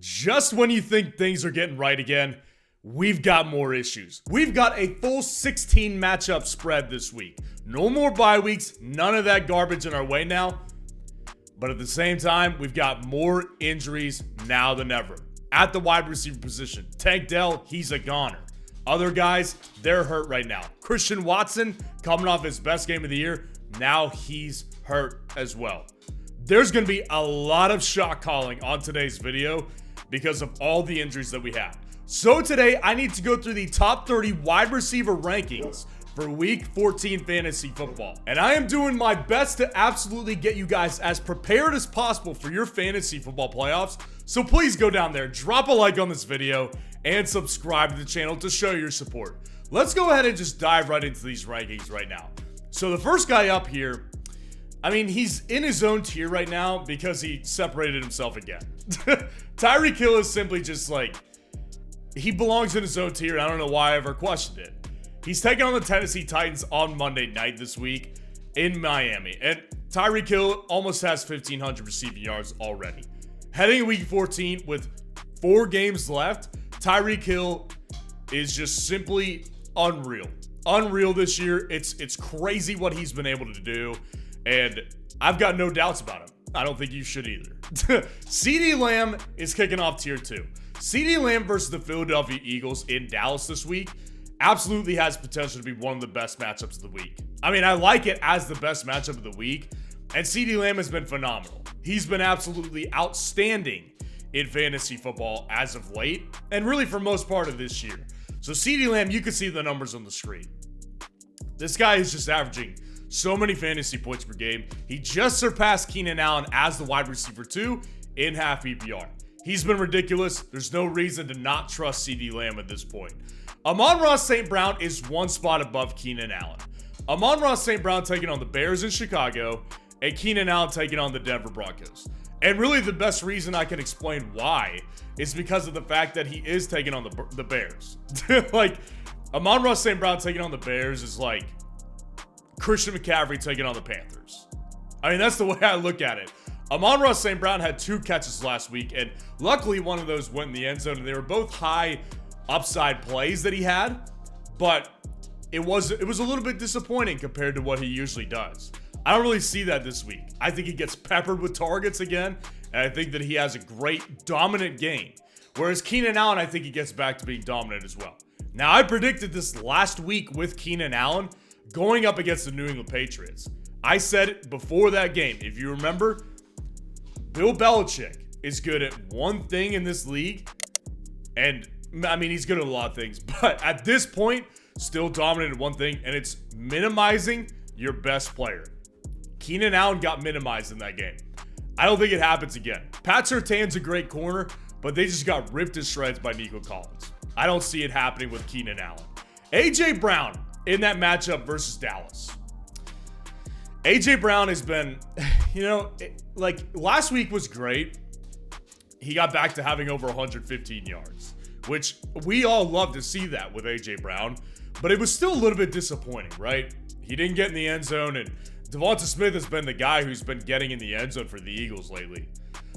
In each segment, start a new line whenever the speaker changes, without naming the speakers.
Just when you think things are getting right again, we've got more issues. We've got a full 16 matchup spread this week. No more bye weeks, none of that garbage in our way now. But at the same time, we've got more injuries now than ever. At the wide receiver position, Tank Dell, he's a goner. Other guys, they're hurt right now. Christian Watson, coming off his best game of the year, now he's hurt as well. There's going to be a lot of shot calling on today's video because of all the injuries that we have. So today, I need to go through the top 30 wide receiver rankings for week 14 fantasy football. And I am doing my best to absolutely get you guys as prepared as possible for your fantasy football playoffs. So please go down there, drop a like on this video, and subscribe to the channel to show your support. Let's go ahead and just dive right into these rankings right now. So the first guy up here, I mean, he's in his own tier right now because he separated himself again. Tyreek Hill is simply just like, he belongs in his own tier. I don't know why I ever questioned it. He's taking on the Tennessee Titans on Monday night this week in Miami. And Tyreek Hill almost has 1,500 receiving yards already. Heading to week 14 with 4 games left, Tyreek Hill is just simply unreal. Unreal this year. It's crazy what he's been able to do. And I've got no doubts about him. I don't think you should either. CeeDee Lamb is kicking off tier 2. CeeDee Lamb versus the Philadelphia Eagles in Dallas this week absolutely has potential to be one of the best matchups of the week. I mean, I like it as the best matchup of the week, and CeeDee Lamb has been phenomenal. He's been absolutely outstanding in fantasy football as of late, and really for most part of this year. So CeeDee Lamb, you can see the numbers on the screen. This guy is just averaging so many fantasy points per game. He just surpassed Keenan Allen as the wide receiver 2 in half PPR. He's been ridiculous. There's no reason to not trust CeeDee Lamb at this point. Amon-Ra St. Brown is one spot above Keenan Allen. Amon-Ra St. Brown taking on the Bears in Chicago, and Keenan Allen taking on the Denver Broncos. And really the best reason I can explain why is because of the fact that he is taking on the Bears. Like, Amon-Ra St. Brown taking on the Bears is like Christian McCaffrey taking on the Panthers. I mean, that's the way I look at it. Amon-Ra St. Brown had 2 catches last week, and luckily one of those went in the end zone, and they were both high upside plays that he had, but it was a little bit disappointing compared to what he usually does. I don't really see that this week. I think he gets peppered with targets again, and I think that he has a great dominant game. Whereas Keenan Allen, I think he gets back to being dominant as well. Now, I predicted this last week with Keenan Allen going up against the New England Patriots. I said it before that game. If you remember, Bill Belichick is good at one thing in this league, and I mean, he's good at a lot of things, but at this point, still dominant at one thing, and it's minimizing your best player. Keenan Allen got minimized in that game. I don't think it happens again. Pat Surtain's a great corner, but they just got ripped to shreds by Nico Collins. I don't see it happening with Keenan Allen. A.J. Brown in that matchup versus Dallas. A.J. Brown has been, like last week was great. He got back to having over 115 yards, which we all love to see that with A.J. Brown, but it was still a little bit disappointing, right? He didn't get in the end zone, and Devonta Smith has been the guy who's been getting in the end zone for the Eagles lately.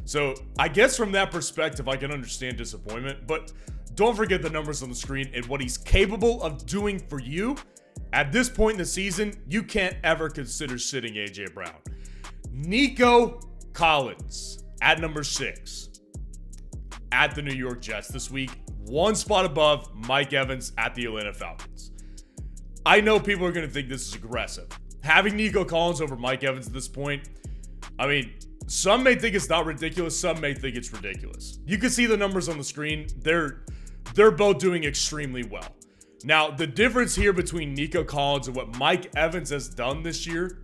So I guess from that perspective, I can understand disappointment, but don't forget the numbers on the screen and what he's capable of doing for you. At this point in the season, you can't ever consider sitting A.J. Brown. Nico Collins at number 6 at the New York Jets this week. One spot above Mike Evans at the Atlanta Falcons. I know people are going to think this is aggressive. Having Nico Collins over Mike Evans at this point, I mean, some may think it's not ridiculous. Some may think it's ridiculous. You can see the numbers on the screen. They're both doing extremely well. Now, the difference here between Nico Collins and what Mike Evans has done this year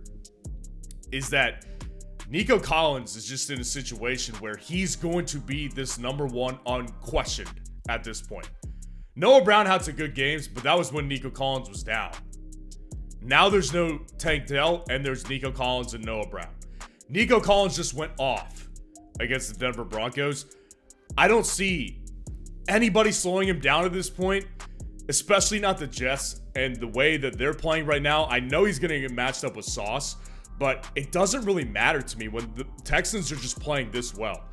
is that Nico Collins is just in a situation where he's going to be this number 1 unquestioned at this point. Noah Brown had some good games, but that was when Nico Collins was down. Now there's no Tank Dell, and there's Nico Collins and Noah Brown. Nico Collins just went off against the Denver Broncos. I don't see anybody slowing him down at this point, especially not the Jets and the way that they're playing right now. I know he's going to get matched up with Sauce, but it doesn't really matter to me when the Texans are just playing this well.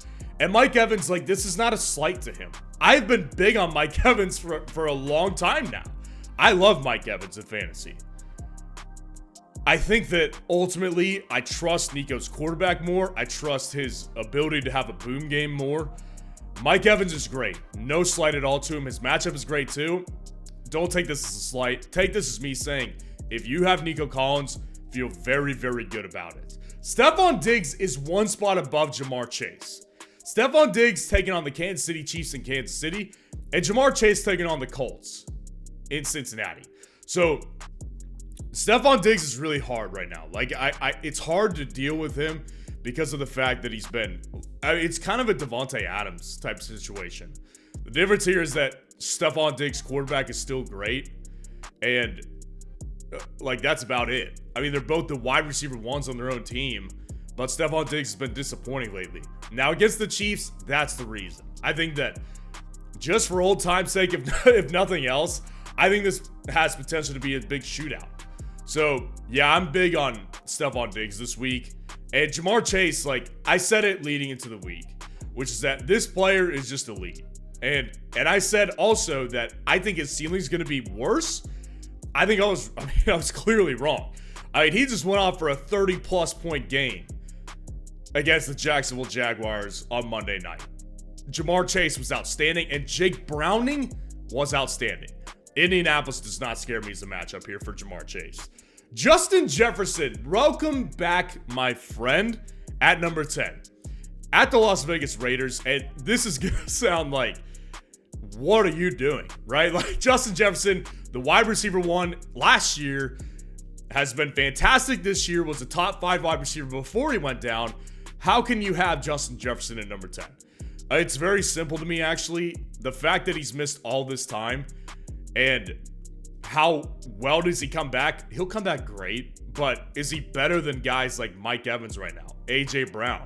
And Mike Evans, like, this is not a slight to him. I've been big on Mike Evans for a long time now. I love Mike Evans in fantasy. I think that ultimately I trust Nico's quarterback more. I trust his ability to have a boom game more. Mike Evans is great. No slight at all to him. His matchup is great too. Don't take this as a slight. Take this as me saying, if you have Nico Collins, feel very, very good about it. Stefon Diggs is one spot above Ja'Marr Chase. Stefon Diggs taking on the Kansas City Chiefs in Kansas City, and Ja'Marr Chase taking on the Colts in Cincinnati. So Stefon Diggs is really hard right now. Like, it's hard to deal with him because of the fact that it's kind of a Devonte Adams type situation. The difference here is that Stefon Diggs' quarterback is still great, and like, that's about it. I mean, they're both the wide receiver ones on their own team, but Stefon Diggs has been disappointing lately. Now, against the Chiefs, that's the reason. I think that just for old time's sake, if nothing else, I think this has potential to be a big shootout. So, yeah, I'm big on Stefon Diggs this week. And Ja'Marr Chase, like, I said it leading into the week, which is that this player is just elite. And I said also that I think his ceiling is going to be worse. I was clearly wrong. I mean, he just went off for a 30-plus point game against the Jacksonville Jaguars on Monday night. Ja'Marr Chase was outstanding, and Jake Browning was outstanding. Indianapolis does not scare me as a matchup here for Ja'Marr Chase. Justin Jefferson, welcome back, my friend, at number 10. At the Las Vegas Raiders, and this is going to sound like, what are you doing, right? Like, Justin Jefferson, the wide receiver one last year, has been fantastic this year, was a top 5 wide receiver before he went down. How can you have Justin Jefferson at number 10? It's very simple to me, actually. The fact that he's missed all this time and how well does he come back? He'll come back great, but is he better than guys like Mike Evans right now? A.J. Brown?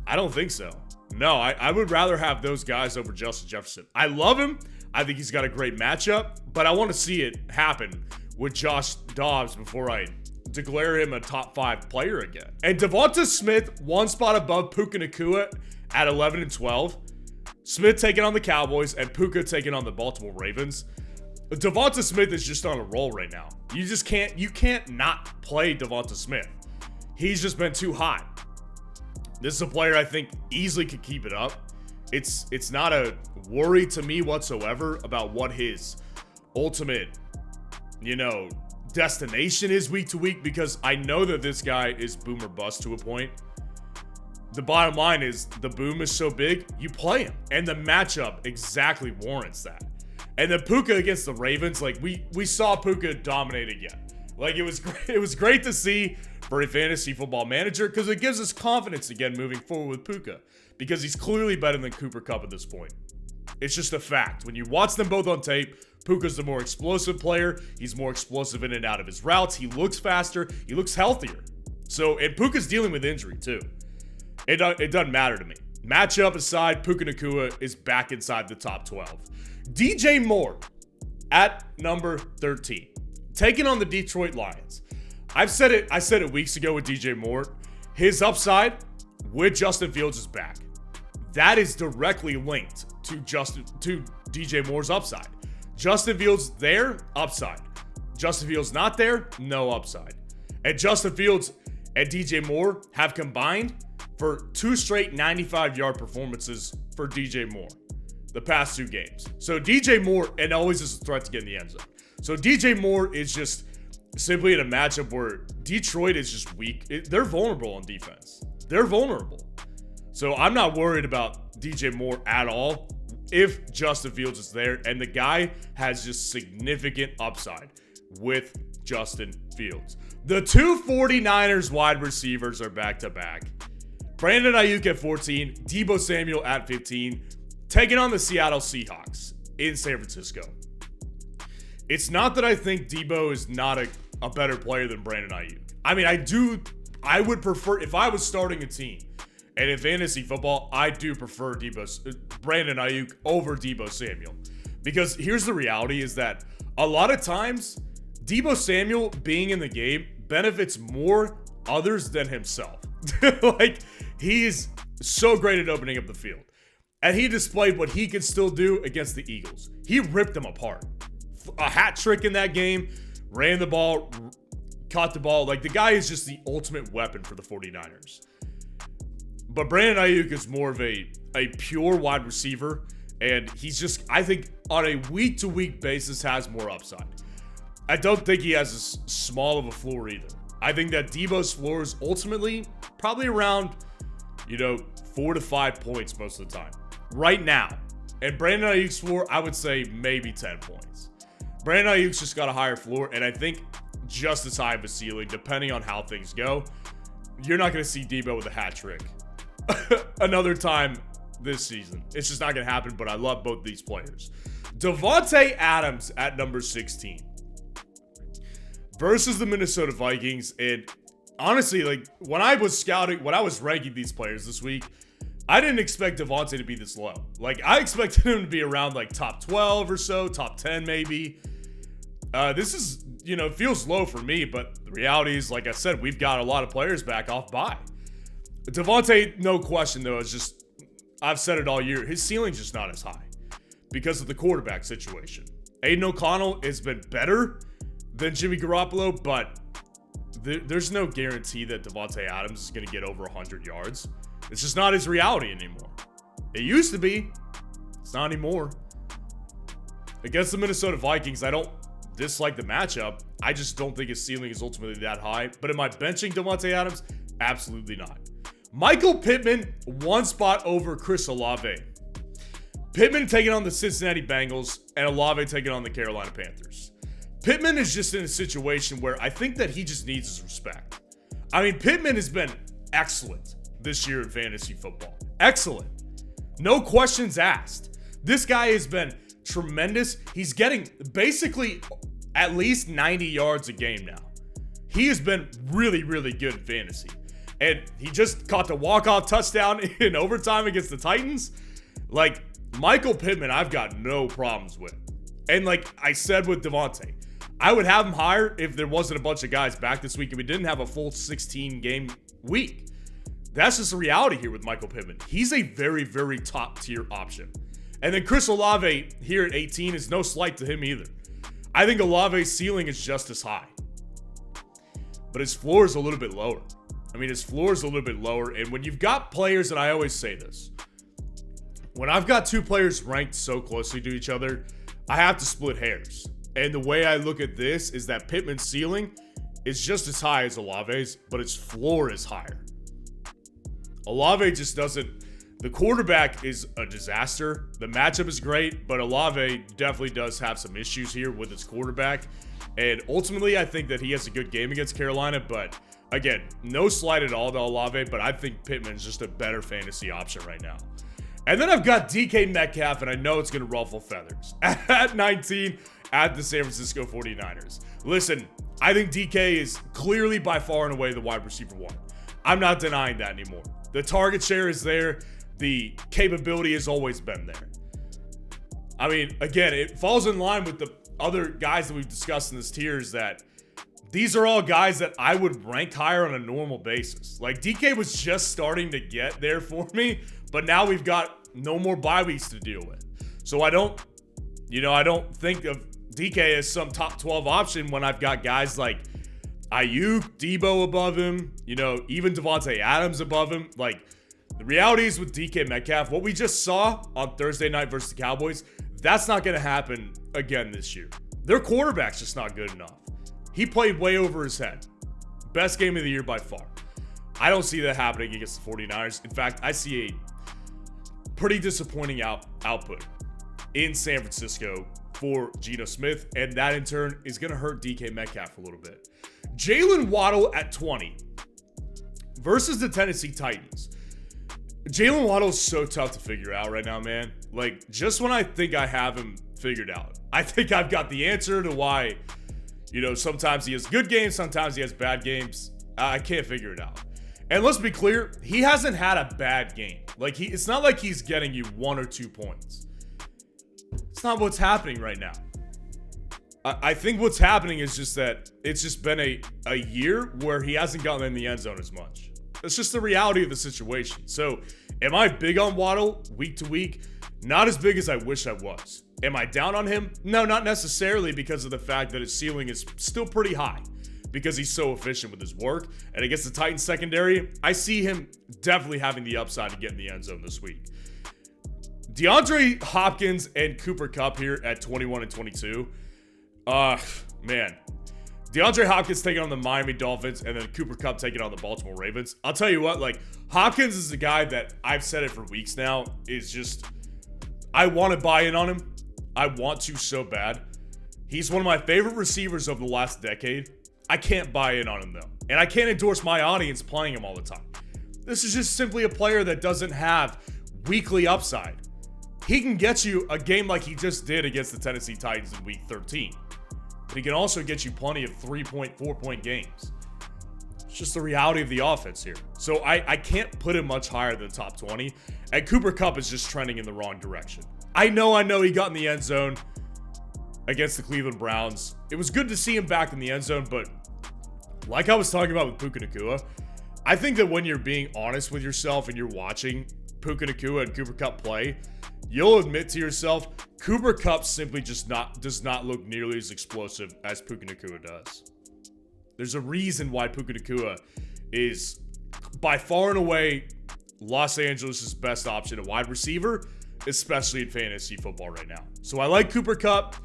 I don't think so. No, I would rather have those guys over Justin Jefferson. I love him. I think he's got a great matchup, but I want to see it happen with Josh Dobbs before I declare him a top 5 player again. And Devonta Smith, one spot above Puka Nacua at 11 and 12. Smith taking on the Cowboys and Puka taking on the Baltimore Ravens. Devonta Smith is just on a roll right now. You can't not play Devonta Smith. He's just been too hot. This is a player I think easily could keep it up. It's not a worry to me whatsoever about what his ultimate, destination is week to week, because I know that this guy is boom or bust to a point. The bottom line is the boom is so big, you play him. And the matchup exactly warrants that. And then Puka against the Ravens, like we saw Puka dominate again. Like, it was great to see for a fantasy football manager, because it gives us confidence again moving forward with Puka, because he's clearly better than Cooper Kupp at this point. It's just a fact. When you watch them both on tape, Puka's the more explosive player. He's more explosive in and out of his routes. He looks faster. He looks healthier. And Puka's dealing with injury too. It doesn't matter to me. Matchup aside, Puka Nacua is back inside the top 12. DJ Moore at number 13, taking on the Detroit Lions. I said it weeks ago with DJ Moore. His upside with Justin Fields is back. That is directly linked to DJ Moore's upside. Justin Fields there, upside. Justin Fields not there, no upside. And Justin Fields and DJ Moore have combined for 2 straight 95-yard performances for DJ Moore the past 2 games. So DJ Moore, and always is a threat to get in the end zone. So DJ Moore is just simply in a matchup where Detroit is just weak. They're vulnerable on defense. They're vulnerable. So I'm not worried about DJ Moore at all if Justin Fields is there. And the guy has just significant upside with Justin Fields. The 2 49ers wide receivers are back-to-back. Brandon Aiyuk at 14, Deebo Samuel at 15, taking on the Seattle Seahawks in San Francisco. It's not that I think Deebo is not a better player than Brandon Aiyuk. I mean, I would prefer, if I was starting a team, and in fantasy football, I do prefer Brandon Aiyuk over Deebo Samuel. Because here's the reality is that a lot of times, Deebo Samuel being in the game benefits more others than himself. Like, he's So great at opening up the field. And he displayed what he could still do against the Eagles. He ripped them apart. A hat trick in that game, ran the ball, caught the ball. Like, the guy is just the ultimate weapon for the 49ers. But Brandon Aiyuk is more of a pure wide receiver. And he's just, I think, on a week-to-week basis has more upside. I don't think he has as small of a floor either. I think that Deebo's floor is ultimately probably around, 4 to 5 points most of the time. Right now. And Brandon Aiyuk's floor, I would say maybe 10 points. Brandon Aiyuk's just got a higher floor, and I think just as high of a ceiling, depending on how things go. You're not going to see Deebo with a hat trick another time this season. It's just not going to happen, but I love both these players. Devonte Adams at number 16 versus the Minnesota Vikings. And honestly, like, when I was ranking these players this week, I didn't expect Devonte to be this low. Like, I expected him to be around like top 12 or so, top 10 maybe. This is, feels low for me, but the reality is, like I said, we've got a lot of players back off bye. Devonte, no question though, is just, I've said it all year, his ceiling's just not as high because of the quarterback situation. Aiden O'Connell has been better than Jimmy Garoppolo, but there's no guarantee that Devonte Adams is going to get over 100 yards. It's just not his reality anymore. It used to be. It's not anymore. Against the Minnesota Vikings, I don't dislike the matchup. I just don't think his ceiling is ultimately that high. But am I benching Devonte Adams? Absolutely not. Michael Pittman, one spot over Chris Olave. Pittman taking on the Cincinnati Bengals and Olave taking on the Carolina Panthers. Pittman is just in a situation where I think that he just needs his respect. I mean, Pittman has been excellent this year in fantasy football. Excellent. No questions asked. This guy has been tremendous. He's getting basically at least 90 yards a game now. He has been really, really good in fantasy. And he just caught the walk-off touchdown in overtime against the Titans. Like, Michael Pittman, I've got no problems with. And like I said with Devonte, I would have him higher if there wasn't a bunch of guys back this week and we didn't have a full 16-game week. That's just the reality here with Michael Pittman. He's a very, very top-tier option. And then Chris Olave here at 18 is no slight to him either. I think Olave's ceiling is just as high. But his floor is a little bit lower. I mean, his floor is a little bit lower. And when you've got players, and I always say this, when I've got two players ranked so closely to each other, I have to split hairs. And the way I look at this is that Pittman's ceiling is just as high as Olave's, but its floor is higher. Olave just doesn't. The quarterback is a disaster. The matchup is great, but Olave definitely does have some issues here with his quarterback. And ultimately, I think that he has a good game against Carolina, but again, no slight at all to Olave, but I think Pittman's just a better fantasy option right now. And then I've got DK Metcalf, and I know it's going to ruffle feathers. At 19, at the San Francisco 49ers. Listen, I think DK is clearly by far and away the wide receiver one. I'm not denying that anymore. The target share is there. The capability has always been there. I mean, again, it falls in line with the other guys that we've discussed in this tier is that these are all guys that I would rank higher on a normal basis. Like, DK was just starting to get there for me, but now we've got no more bye weeks to deal with. So I don't think of DK as some top 12 option when I've got guys like Aiyuk, Deebo above him, even Devonte Adams above him. Like, the reality is with DK Metcalf, what we just saw on Thursday night versus the Cowboys, that's not going to happen again this year. Their quarterback's just not good enough. He played way over his head. Best game of the year by far. I don't see that happening against the 49ers. In fact, I see a pretty disappointing output in San Francisco for Geno Smith, and that in turn is going to hurt DK Metcalf a little bit. Jaylen Waddle at 20 versus the Tennessee Titans. Jaylen Waddle is so tough to figure out right now, man. Like, just when I think I have him figured out, I think I've got the answer to why, sometimes he has good games, sometimes he has bad games. I can't figure it out. And let's be clear, he hasn't had a bad game. Like, it's not like he's getting you 1 or 2 points. It's not what's happening right now. I think what's happening is just that it's just been a year where he hasn't gotten in the end zone as much. It's just the reality of the situation. So Am I big on Waddle week to week? Not as big as I wish I was. Am I down on him? No, not necessarily, because of the fact that his ceiling is still pretty high because he's so efficient with his work. And against the Titans secondary, I see him definitely having the upside to get in the end zone this week. DeAndre Hopkins and Cooper Kupp here at 21 and 22. Man. DeAndre Hopkins taking on the Miami Dolphins, and then Cooper Kupp taking on the Baltimore Ravens. I'll tell you what, like, Hopkins is the guy that I've said it for weeks now, is just, I want to buy in on him. I want to so bad. He's one of my favorite receivers of the last decade. I can't buy in on him, though. And I can't endorse my audience playing him all the time. This is just simply a player that doesn't have weekly upside. He can get you a game like he just did against the Tennessee Titans in week 13. But he can also get you plenty of 3-point, 4-point games. It's just the reality of the offense here. So I can't put him much higher than top 20. And Cooper Kupp is just trending in the wrong direction. I know he got in the end zone against the Cleveland Browns. It was good to see him back in the end zone, but like I was talking about with Puka Nacua, I think that when you're being honest with yourself and you're watching Puka Nacua and Cooper Kupp play, you'll admit to yourself, Cooper Kupp simply does not look nearly as explosive as Puka Nacua does. There's a reason why Puka Nacua is by far and away Los Angeles' best option at wide receiver, especially in fantasy football right now. So I like Cooper Kupp.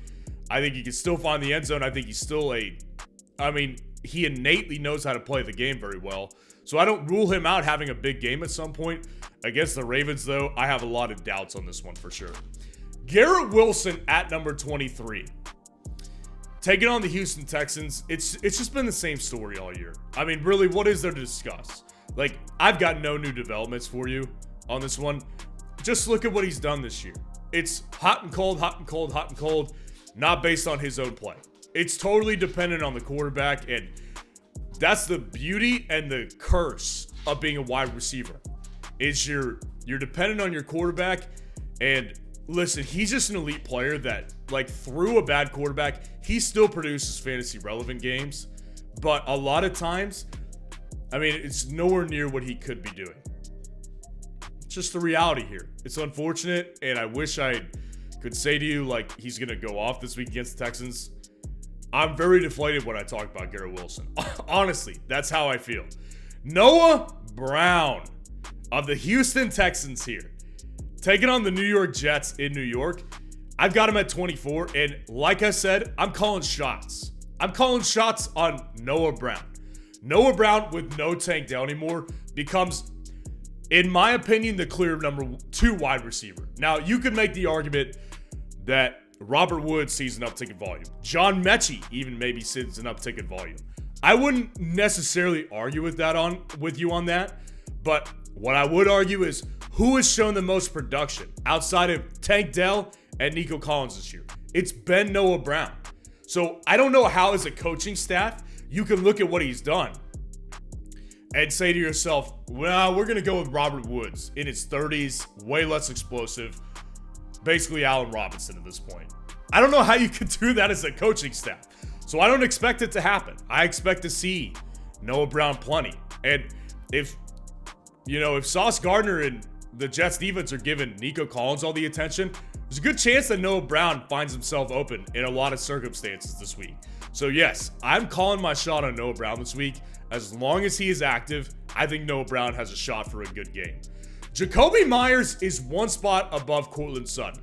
I think he can still find the end zone. I think he's still he innately knows how to play the game very well. So I don't rule him out having a big game at some point. Against the Ravens, though, I have a lot of doubts on this one for sure. Garrett Wilson at number 23. Taking on the Houston Texans, it's just been the same story all year. I mean, really, what is there to discuss? Like, I've got no new developments for you on this one. Just look at what he's done this year. It's hot and cold, hot and cold, hot and cold, not based on his own play. It's totally dependent on the quarterback, and that's the beauty and the curse of being a wide receiver. Is you're dependent on your quarterback, and listen, he's just an elite player that, like, through a bad quarterback, he still produces fantasy relevant games, but a lot of times, I mean, it's nowhere near what he could be doing. It's just the reality here. It's unfortunate, and I wish I could say to you, like, he's going to go off this week against the Texans. I'm very deflated when I talk about Garrett Wilson. Honestly, that's how I feel. Noah Brown of the Houston Texans here, taking on the New York Jets in New York. I've got him at 24, and like I said, I'm calling shots. I'm calling shots on Noah Brown. Noah Brown, with no Tank Dell anymore, becomes, in my opinion, the clear number 2 wide receiver. Now, you could make the argument that Robert Woods sees an uptick in volume. John Mechie even maybe sees an uptick in volume. I wouldn't necessarily argue with you on that, but what I would argue is who has shown the most production outside of Tank Dell and Nico Collins this year. It's been Noah Brown. So I don't know how, as a coaching staff, you can look at what he's done and say to yourself, well, we're going to go with Robert Woods in his 30s, way less explosive, basically Allen Robinson at this point. I don't know how you could do that as a coaching staff. So I don't expect it to happen. I expect to see Noah Brown plenty. And if Sauce Gardner and the Jets defense are giving Nico Collins all the attention, there's a good chance that Noah Brown finds himself open in a lot of circumstances this week. So yes, I'm calling my shot on Noah Brown this week. As long as he is active, I think Noah Brown has a shot for a good game. Jacobi Meyers is one spot above Courtland Sutton.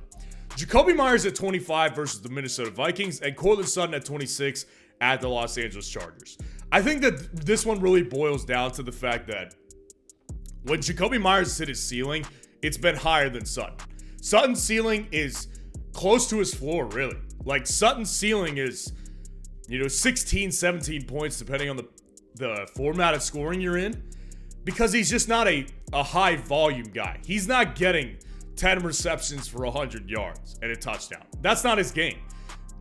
Jacobi Meyers at 25 versus the Minnesota Vikings, and Courtland Sutton at 26 at the Los Angeles Chargers. I think that this one really boils down to the fact that when Jacobi Meyers has hit his ceiling, it's been higher than Sutton. Sutton's ceiling is close to his floor, really. Like, Sutton's ceiling is, 16, 17 points, depending on the format of scoring you're in, because he's just not a high volume guy. He's not getting 10 receptions for 100 yards and a touchdown. That's not his game.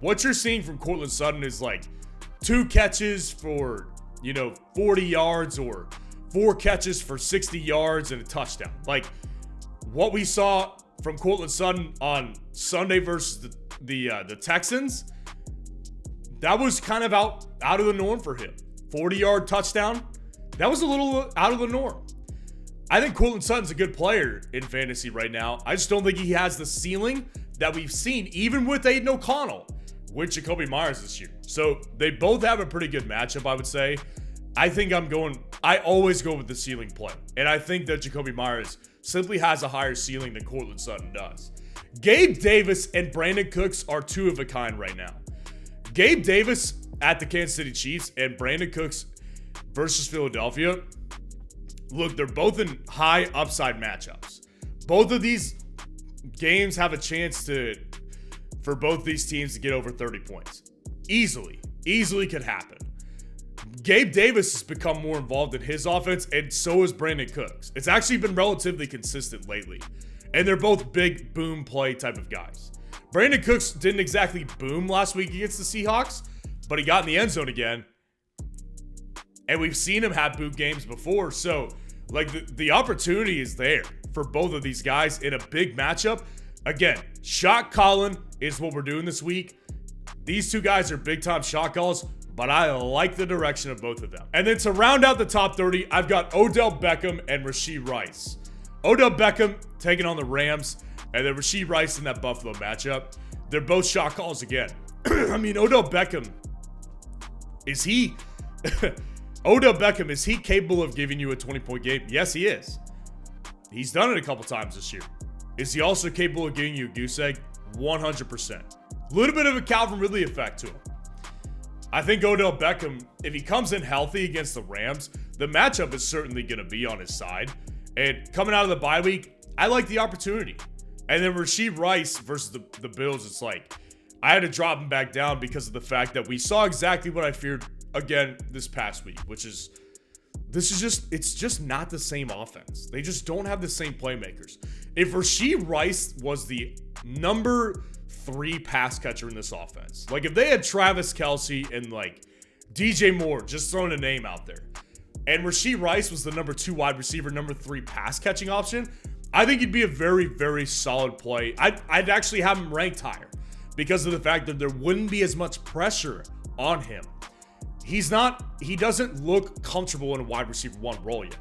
What you're seeing from Courtland Sutton is like 2 catches for, 40 yards or 4 catches for 60 yards and a touchdown. Like, what we saw from Courtland Sutton on Sunday versus the Texans, that was kind of out of the norm for him. 40-yard touchdown, that was a little out of the norm. I think Courtland Sutton's a good player in fantasy right now. I just don't think he has the ceiling that we've seen, even with Aiden O'Connell, with Jacobi Meyers this year. So they both have a pretty good matchup, I would say. I always go with the ceiling play. And I think that Jacobi Meyers simply has a higher ceiling than Courtland Sutton does. Gabe Davis and Brandon Cooks are two of a kind right now. Gabe Davis at the Kansas City Chiefs and Brandon Cooks versus Philadelphia. Look, they're both in high upside matchups. Both of these games have a chance for both these teams to get over 30 points. Easily could happen. Gabe Davis has become more involved in his offense, and so has Brandon Cooks. It's actually been relatively consistent lately. And they're both big boom play type of guys. Brandon Cooks didn't exactly boom last week against the Seahawks, but he got in the end zone again. And we've seen him have boot games before, so like the opportunity is there for both of these guys in a big matchup. Again, shot calling is what we're doing this week. These two guys are big time shot calls, but I like the direction of both of them. And then to round out the top 30, I've got Odell Beckham and Rashee Rice. Odell Beckham taking on the Rams, and then Rashee Rice in that Buffalo matchup. They're both shot calls again. I mean, Odell Beckham, is he capable of giving you a 20-point game? Yes, he is. He's done it a couple times this year. Is he also capable of giving you a goose egg? 100%. A little bit of a Calvin Ridley effect to him. I think Odell Beckham, if he comes in healthy against the Rams, the matchup is certainly going to be on his side. And coming out of the bye week, I like the opportunity. And then Rashee Rice versus the Bills, it's like, I had to drop him back down because of the fact that we saw exactly what I feared again this past week, which is, it's just not the same offense. They just don't have the same playmakers. If Rashee Rice was the number 3 pass catcher in this offense, like if they had Travis Kelce and like DJ Moore, just throwing a name out there, and Rashee Rice was the number 2 wide receiver, number 3 pass catching option, I think he'd be a very, very solid play. I'd actually have him ranked higher because of the fact that there wouldn't be as much pressure on him. He doesn't look comfortable in a wide receiver 1 role yet.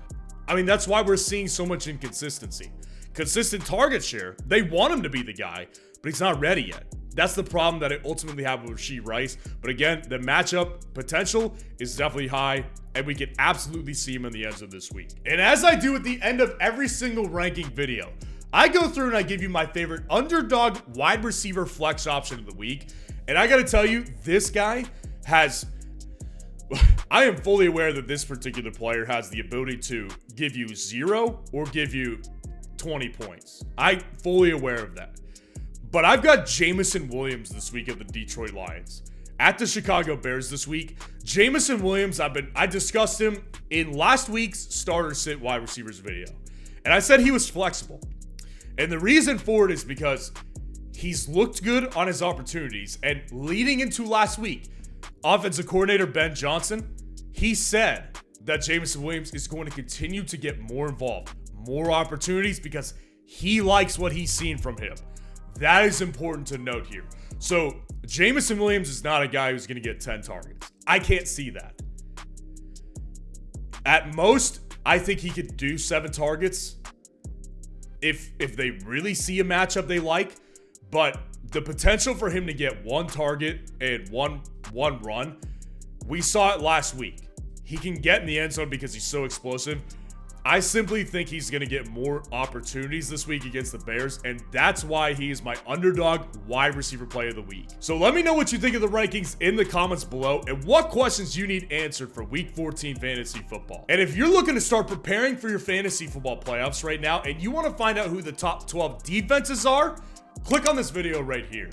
I mean, that's why we're seeing so much inconsistency. Consistent target share, they want him to be the guy, but he's not ready yet. That's the problem that I ultimately have with Rashee Rice. But again, the matchup potential is definitely high, and we can absolutely see him in the end zone this week. And as I do at the end of every single ranking video, I go through and I give you my favorite underdog wide receiver flex option of the week. And I got to tell you, this guy has... I am fully aware that this particular player has the ability to give you 0 or give you 20 points. I'm fully aware of that. But I've got Jameson Williams this week of the Detroit Lions at the Chicago Bears this week. Jameson Williams, I discussed him in last week's starter sit wide receivers video. And I said he was flexible. And the reason for it is because he's looked good on his opportunities. And leading into last week, offensive coordinator Ben Johnson, he said that Jameson Williams is going to continue to get more involved, more opportunities, because he likes what he's seen from him. That is important to note here. So Jameson Williams is not a guy who's going to get 10 targets. I can't see that. At most, I think he could do 7 targets if they really see a matchup they like. But the potential for him to get 1 target and one run, we saw it last week. He can get in the end zone because he's so explosive. I simply think he's going to get more opportunities this week against the Bears, and that's why he is my underdog wide receiver play of the week. So let me know what you think of the rankings in the comments below and what questions you need answered for Week 14 fantasy football. And if you're looking to start preparing for your fantasy football playoffs right now and you want to find out who the top 12 defenses are, click on this video right here.